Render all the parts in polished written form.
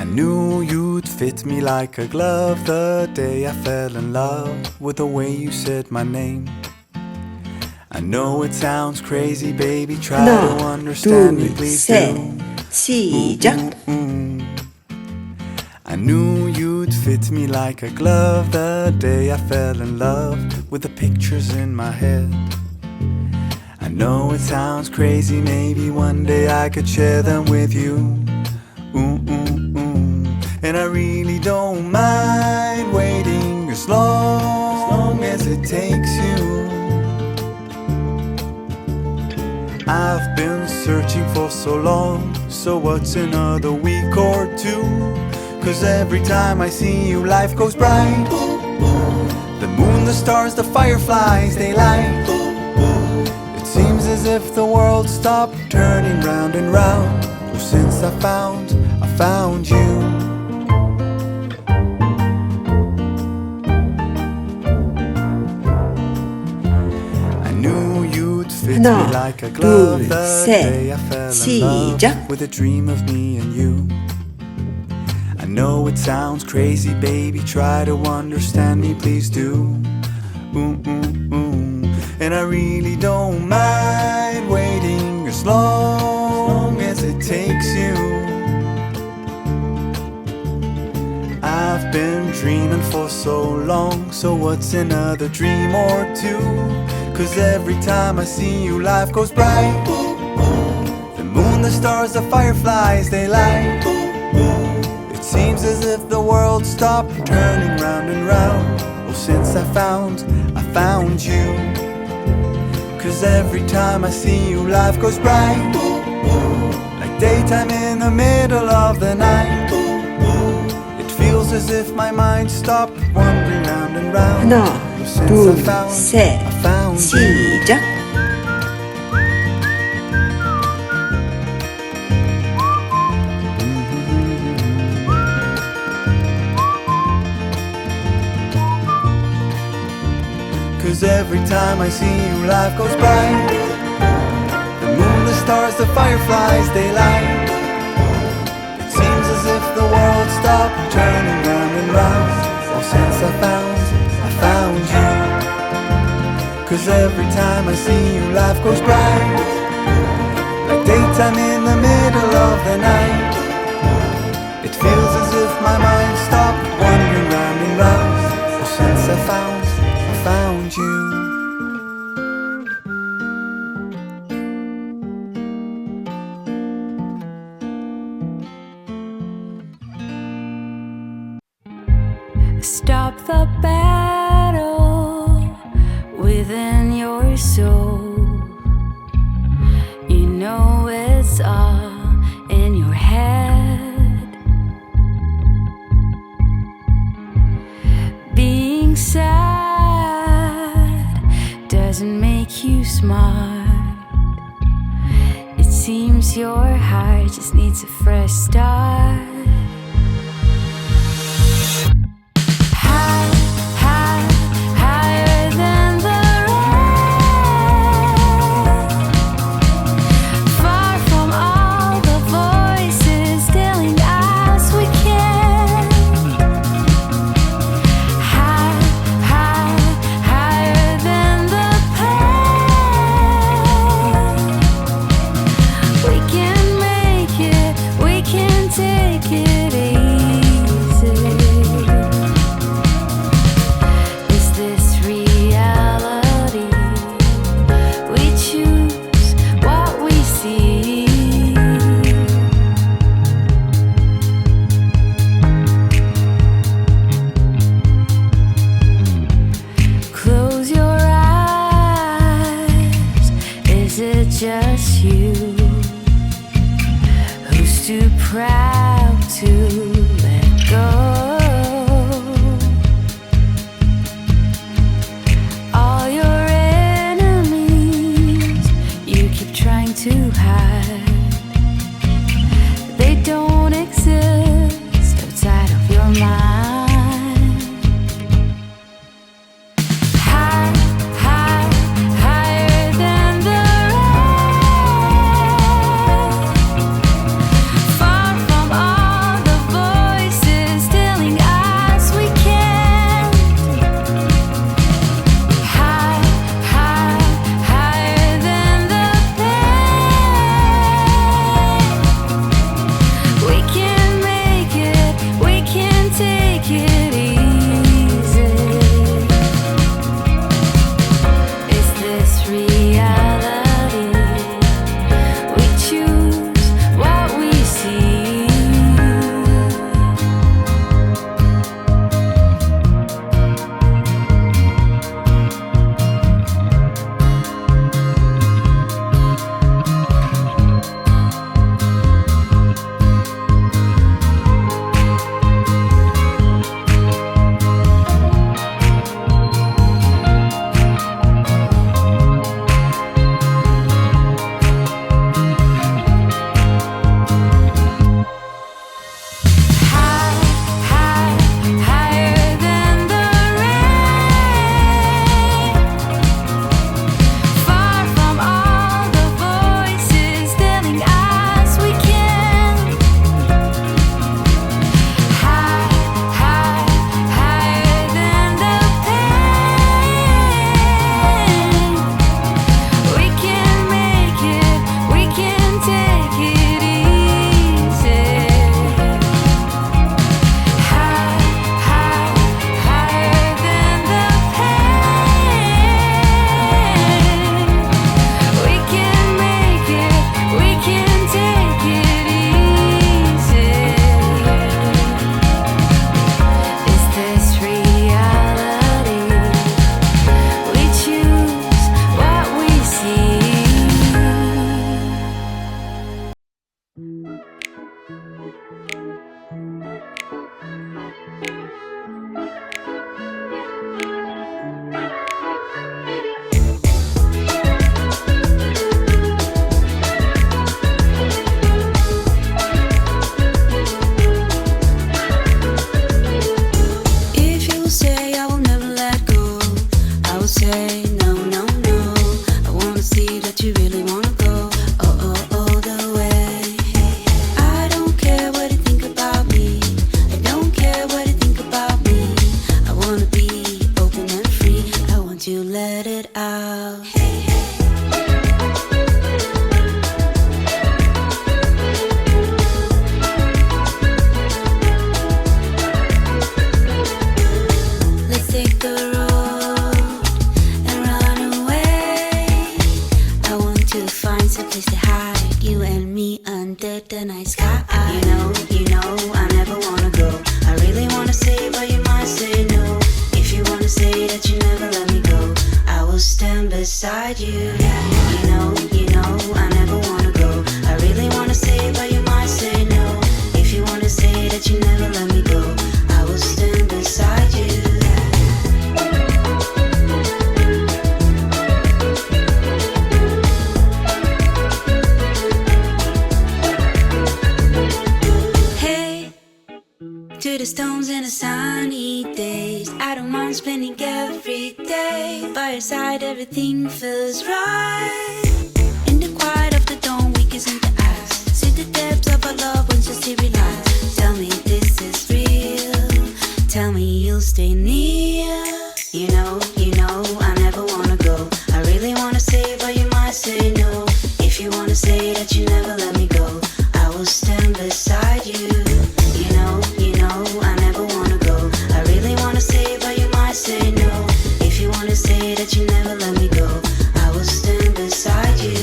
knew you'd fit me like a glove the day I fell in love with the way you said my name. I know it sounds crazy, baby. Try to understand me, please do. 시작. I knew you'd fit me like a glove the day I fell in love with the pictures in my head. I know it sounds crazy, maybe one day I could share them with you. And I really don't mind waiting as long as it takes you. I've been searching for so long, so what's another week or two? 'Cause every time I see you, life goes bright. The moon, the stars, the fireflies, they light. It seems as if the world stopped turning round and round. Well, since I found you. I knew you'd fit me like a glove the day I fell in love with a dream of me and you. I know it sounds crazy, baby, try to understand me, please do. And I really don't mind waiting as long as it takes you. I've been dreaming for so long, so what's another dream or two? 'Cause every time I see you, life goes bright. The moon, the stars, the fireflies, they light. It seems as if the world stopped turning round and round. Well, since I found you. 'Cause every time I see you, life goes bright. Like daytime in the middle of the night. It feels as if my mind stopped wandering round and round. 하나, Well, since 둘, I found 셋, you. 시작. Cause every time I see you, life goes bright. The moon, the stars, the fireflies, they light. It seems as if the world stopped turning round and round. Oh, since I found you. Cause every time I see you, life goes bright. Like daytime in the middle of the night. It feels as if my mind stopped wandering round and round. Oh, since I found you. Stop the battle within your soul. You know it's all in your head. Being sad doesn't make you smart. It seems your heart just needs a fresh start. Higher than the rain. Far from all the voices telling us we can't. Higher than the pain. We can make it, we can take it. say no, no, no. I wanna see that you really wanna go all the way. I don't care what you think about me. I don't care what you think about me. I wanna be open and free. I want you to let it out. Let's take the road and run away. I want to find some place to hide, you and me under the night sky. You know, I never wanna go. I really wanna say, but you might say no. If you wanna say that you never let me go, I will stand beside you. You know, I never wanna go. I really wanna say, but you might say no. If you wanna say that you never let me go, I will stand beside you. Hey, to the stones and the sunny days, I don't mind spending every day by your side. Everything feels right. In the quiet of the dawn, we kiss in the eyes. See the depths of our love once you see realize. Tell me this is real. Tell me you'll stay near. You know, I never wanna go. I really wanna say, but you might say no. If you wanna say that you never let me go, I will stand beside you. You know, I never wanna go. I really wanna say, but you might say no. If you wanna say that you never let me go, I will stand beside you.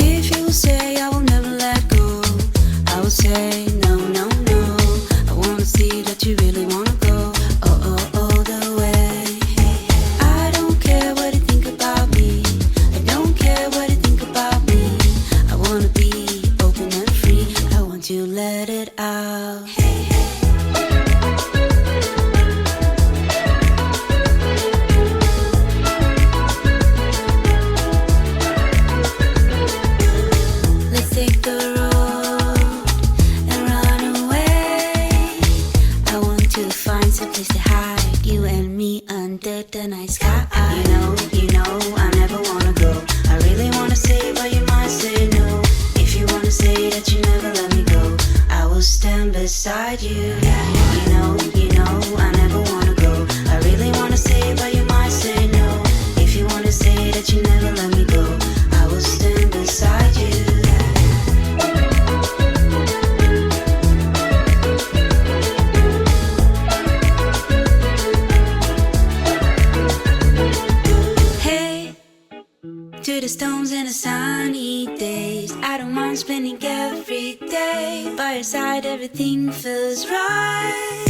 If you say I will never let go, I will say no, no, no. I wanna see that you really wanna go all the way. I don't care what you think about me. I don't care what you think about me. I wanna be open and free. I want you to let it out. Let's take the road and run away. I want to find some place to hide, you and me under the night sky. You know, I never wanna go. I really wanna say, but you might say no. If you wanna say that you never let me go, I will stand beside you. You know, I never wanna go. I really wanna say, but you might say no. If you wanna say that you never let me go, I will stand beside you. Hey, to the stones and the sunny days, I don't mind spending every day by your side. Everything feels right.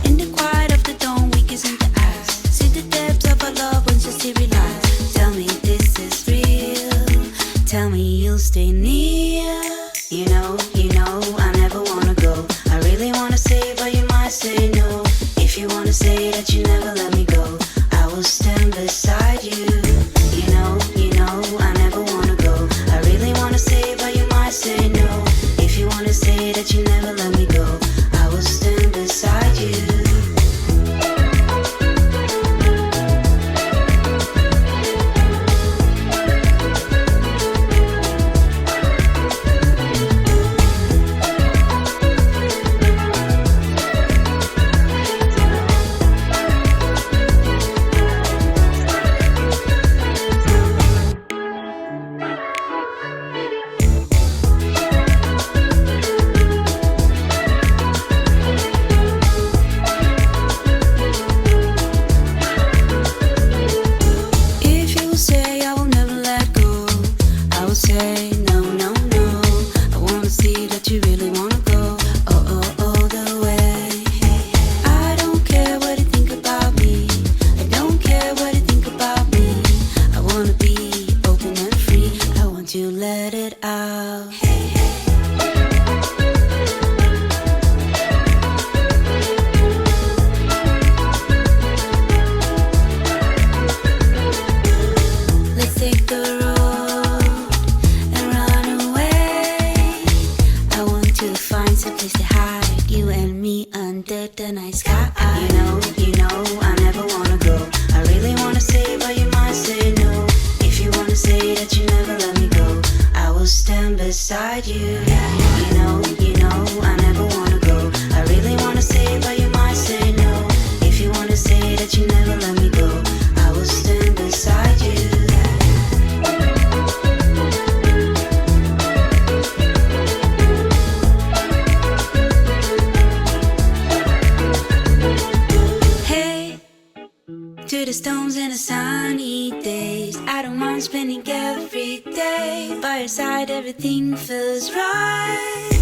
In the quiet of the dawn, we kiss in the eyes. See the depths of our love once you see realize. Tell me this is real. Tell me you'll stay near. You know, I never wanna go. I really wanna say, but you might say no. If you wanna say that you never let me go, I will stand beside you. You know, I never wanna go. I really wanna say, but you might say no. If you wanna say that you never let me go, I will stand beside you. the night sky. You know, I never wanna go. I really wanna say, but you might say no. If you wanna say that you never let me go, I will stand beside you. You know, I never wanna go. I really wanna say, but you might say no. If you wanna say that you never let me go, I will stand beside you. To the stones and the sunny days, I don't mind spending every day by your side. Everything feels right.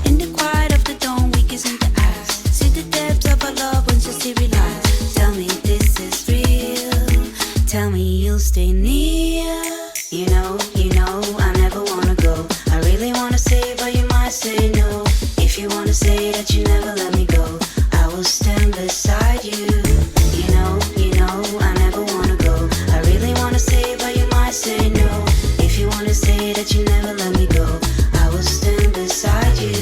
In the quiet of the dawn, we kiss in the eyes. See the depths of our love once you see realize. Tell me this is real. Tell me you'll stay near. You know, I never wanna go. I really wanna say, but you might say no. If you wanna say that you never let me go, I will stand beside you. You know, I never wanna go. I really wanna say, but you might say no. If you wanna say that you never let me go, I will stand beside you.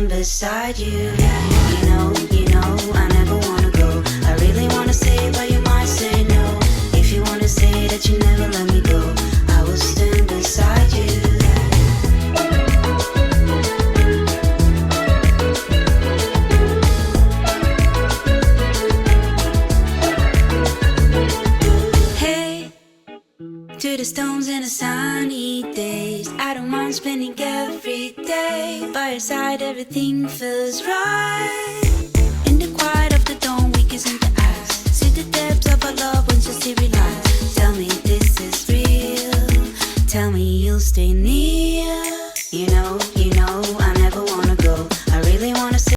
Beside you, you know, I never wanna go. I really wanna say, but you might say no. If you wanna say that you never let me go, I will stand beside you. Hey, to the stones and the sunny days, I don't mind spending every day by your side. Everything feels right. In the quiet of the dawn, we kiss in the eyes. See the depths of our love once you see realize. Tell me this is real. Tell me you'll stay near. You know, I